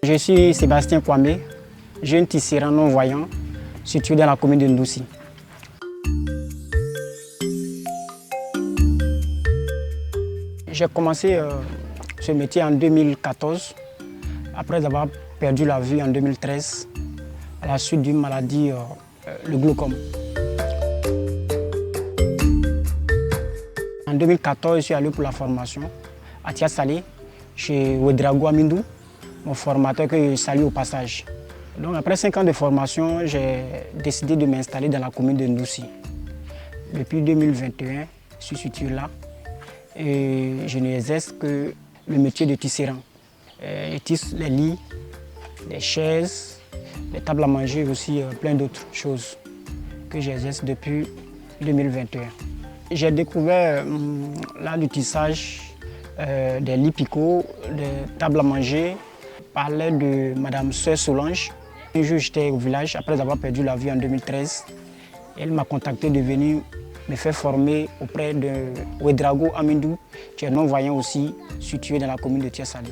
Je suis Sébastien Kwame, jeune tisserand non-voyant situé dans la commune de Ndoussi. J'ai commencé ce métier en 2014, après avoir perdu la vue en 2013, à la suite d'une maladie, le glaucome. En 2014, je suis allé pour la formation à Tia Salé, chez Ouedraogo Amindou, mon formateur que je salue au passage. Donc, après 5 ans de formation, j'ai décidé de m'installer dans la commune de Ndoussi. Depuis 2021, je suis situé là et je n'exerce que le métier de tisserand. Je tisse les lits, les chaises, les tables à manger et aussi plein d'autres choses que j'exerce depuis 2021. J'ai découvert l'art du tissage des lits picots, des tables à manger par l'aide de Madame Sœur Solange. Un jour, j'étais au village après avoir perdu la vue en 2013. Elle m'a contacté de venir me faire former auprès de Ouedraogo Amindou, qui est non-voyant aussi, situé dans la commune de Tia Salé.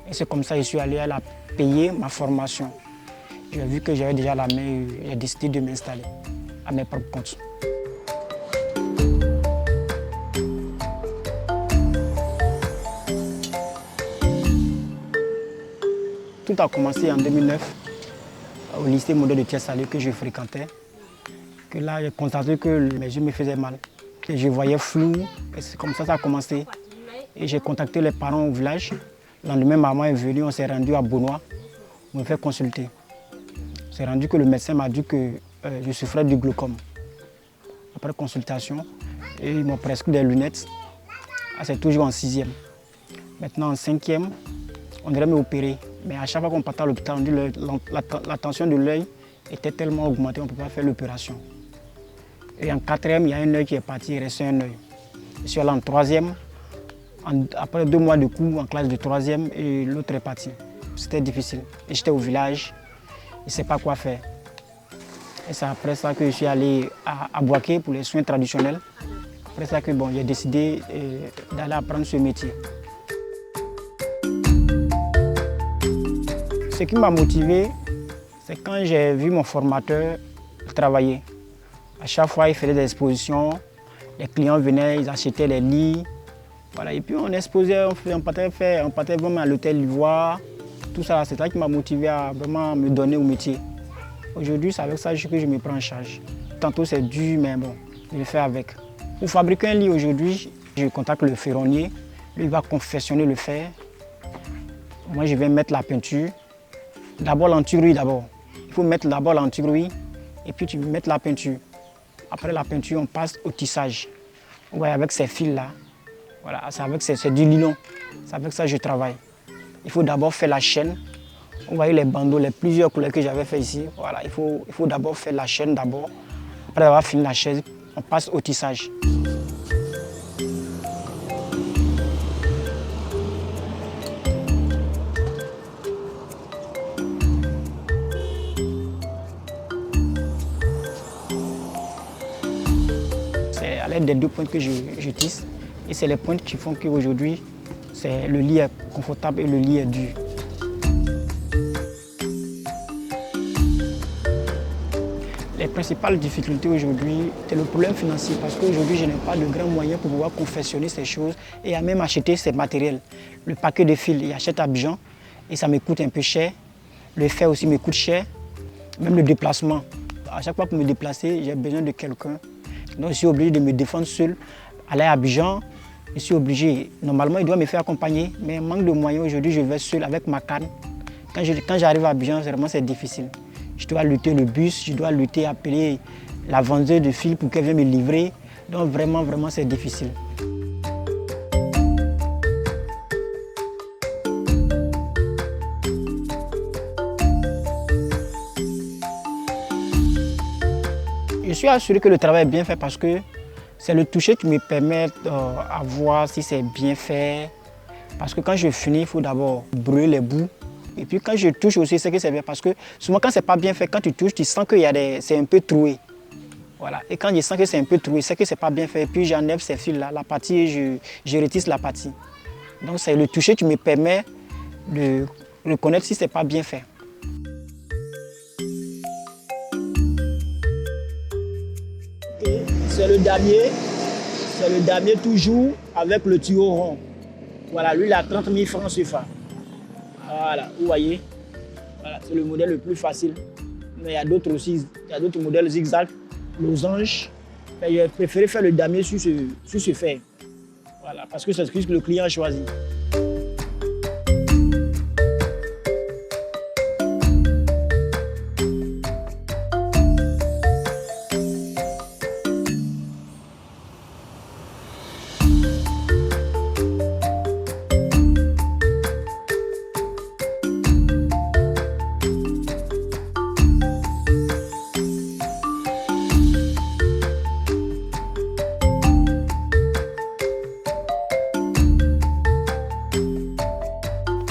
Et c'est comme ça que je suis allé, elle a payé ma formation. J'ai vu que j'avais déjà la main et j'ai décidé de m'installer à mes propres comptes. Tout a commencé en 2009 au lycée modèle de Tia Salé que je fréquentais. Que là, j'ai constaté que mes yeux me faisaient mal. Et je voyais flou, et c'est comme ça que ça a commencé. Et j'ai contacté les parents au village. Le lendemain, maman est venue, on s'est rendu à Bonois pour me faire consulter. On s'est rendu que le médecin m'a dit que je souffrais du glaucome. Après consultation, ils m'ont prescrit des lunettes. C'est toujours en 6e. Maintenant en 5e, on devrait m'opérer. Mais à chaque fois qu'on partait à l'hôpital, on dit que la tension de l'œil était tellement augmentée, on ne peut pas faire l'opération. Et en 4e, il y a un œil qui est parti, il reste un œil. Je suis allé en 3e, après 2 mois de cours en classe de 3e, et l'autre est parti. C'était difficile. Et j'étais au village, je ne sais pas quoi faire. Et c'est après ça que je suis allé à Boaké pour les soins traditionnels. Après ça que j'ai décidé d'aller apprendre ce métier. Ce qui m'a motivé, c'est quand j'ai vu mon formateur travailler. À chaque fois, il faisait des expositions, les clients venaient, ils achetaient les lits. Voilà. Et puis on exposait, on partait vraiment à l'hôtel Ivoire. Tout ça, c'est ça qui m'a motivé à vraiment me donner au métier. Aujourd'hui, c'est avec ça que je me prends en charge. Tantôt c'est dur, mais bon, je le fais avec. Pour fabriquer un lit aujourd'hui, je contacte le ferronnier. Lui, il va confectionner le fer. Moi, je vais mettre la peinture. D'abord l'anti-rouille d'abord. Il faut mettre d'abord l'anti-rouille et puis tu mets la peinture. Après la peinture, on passe au tissage. On va avec ces fils-là. Voilà, c'est du nylon. C'est avec ça que je travaille. Il faut d'abord faire la chaîne. On voit les bandeaux, les plusieurs couleurs que j'avais fait ici. Voilà, il faut d'abord faire la chaîne d'abord. Après avoir fini la chaîne, on passe au tissage. C'est à l'aide des 2 pointes que je tisse. Et c'est les pointes qui font qu'aujourd'hui, le lit est confortable et le lit est dur. Les principales difficultés aujourd'hui, c'est le problème financier parce qu'aujourd'hui, je n'ai pas de grands moyens pour pouvoir confectionner ces choses et à même acheter ces matériels. Le paquet de fils, j'achète à Abidjan et ça me coûte un peu cher. Le fer aussi me coûte cher, même le déplacement. À chaque fois pour me déplacer, j'ai besoin de quelqu'un. Donc je suis obligé de me défendre seul, aller à Abidjan. Je suis obligé. Normalement, il doit me faire accompagner, mais manque de moyens. Aujourd'hui, je vais seul avec ma canne. Quand j'arrive à Abidjan, vraiment, c'est difficile. Je dois lutter le bus, je dois lutter, appeler la vendeuse de fil pour qu'elle vienne me livrer. Donc vraiment, vraiment, c'est difficile. Je suis assuré que le travail est bien fait parce que c'est le toucher qui me permet de voir si c'est bien fait. Parce que quand je finis, il faut d'abord brûler les bouts. Et puis quand je touche aussi, c'est que c'est bien. Parce que souvent quand c'est pas bien fait, quand tu touches, tu sens que c'est un peu troué. Voilà. Et quand je sens que c'est un peu troué, c'est que c'est pas bien fait. Et puis j'enlève ces fils-là, la partie, je retisse la partie. Donc c'est le toucher qui me permet de reconnaître si ce n'est pas bien fait. C'est le damier toujours avec le tuyau rond. Voilà, lui il a 30 000 francs CFA. Voilà, vous voyez, voilà, c'est le modèle le plus facile. Mais il y a d'autres aussi, il y a d'autres modèles zigzag, losange. J'ai préféré faire le damier sur ce fer. Voilà, parce que c'est ce que le client a choisi.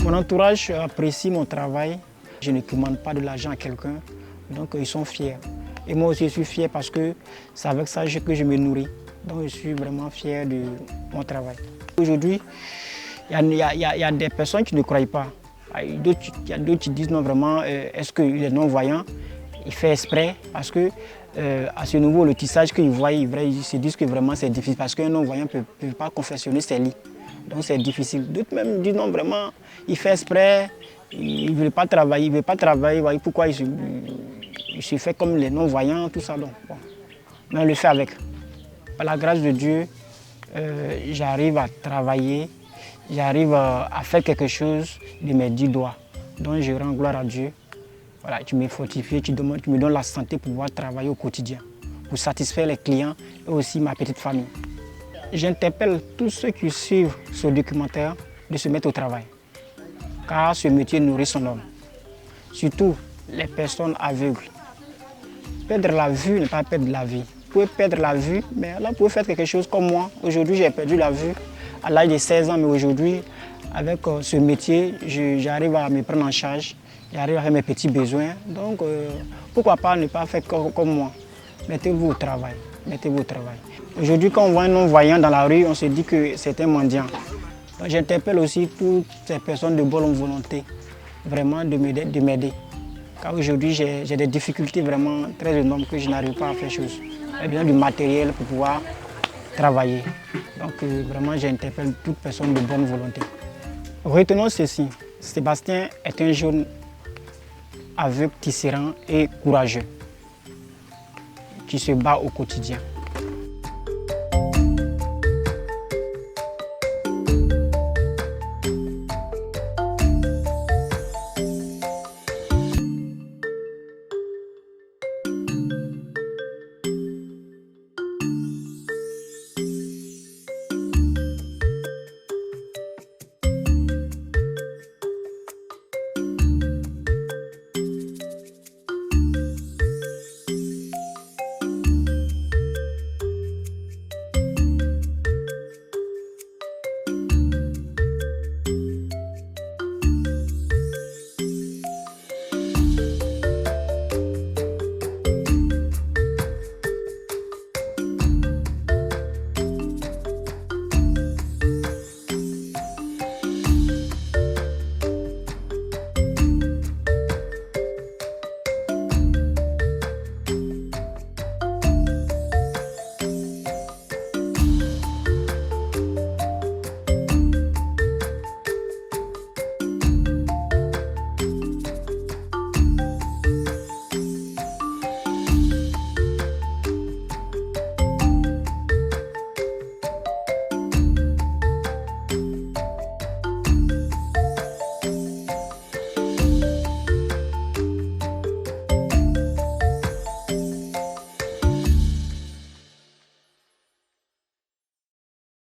Mon entourage apprécie mon travail. Je ne commande pas de l'argent à quelqu'un, donc ils sont fiers. Et moi aussi, je suis fier parce que c'est avec ça que je me nourris. Donc je suis vraiment fier de mon travail. Aujourd'hui, il y a des personnes qui ne croient pas. Il y a d'autres qui disent non, vraiment, est-ce qu'il est non-voyant? Il fait exprès parce que à ce niveau, le tissage qu'il voit, ils se disent que vraiment c'est difficile parce qu'un non-voyant ne peut pas confectionner ses lits. Donc c'est difficile. D'autres même disent non, vraiment, il fait exprès, il ne veut pas travailler, voyez, pourquoi il se fait comme les non-voyants, tout ça. Donc, bon. Mais on le fait avec. Par la grâce de Dieu, j'arrive à travailler, j'arrive à faire quelque chose de mes 10 doigts. Donc je rends gloire à Dieu. Voilà, tu m'es fortifié, tu me donnes la santé pour pouvoir travailler au quotidien, pour satisfaire les clients et aussi ma petite famille. J'interpelle tous ceux qui suivent ce documentaire de se mettre au travail, car ce métier nourrit son homme. Surtout les personnes aveugles. Perdre la vue n'est pas perdre la vie. Vous pouvez perdre la vue, mais là vous pouvez faire quelque chose comme moi. Aujourd'hui j'ai perdu la vue à l'âge de 16 ans, mais aujourd'hui avec ce métier, j'arrive à me prendre en charge, j'arrive à faire mes petits besoins. Donc pourquoi pas ne pas faire comme moi. Mettez-vous au travail, mettez-vous au travail. Aujourd'hui, quand on voit un non-voyant dans la rue, on se dit que c'est un mendiant. J'interpelle aussi toutes ces personnes de bonne volonté, vraiment de m'aider. Car aujourd'hui, j'ai des difficultés vraiment très énormes que je n'arrive pas à faire chose. J'ai besoin du matériel pour pouvoir travailler. Donc vraiment, j'interpelle toute personne de bonne volonté. Retenons ceci, Sébastien est un jeune aveugle, tisserand et courageux qui se bat au quotidien.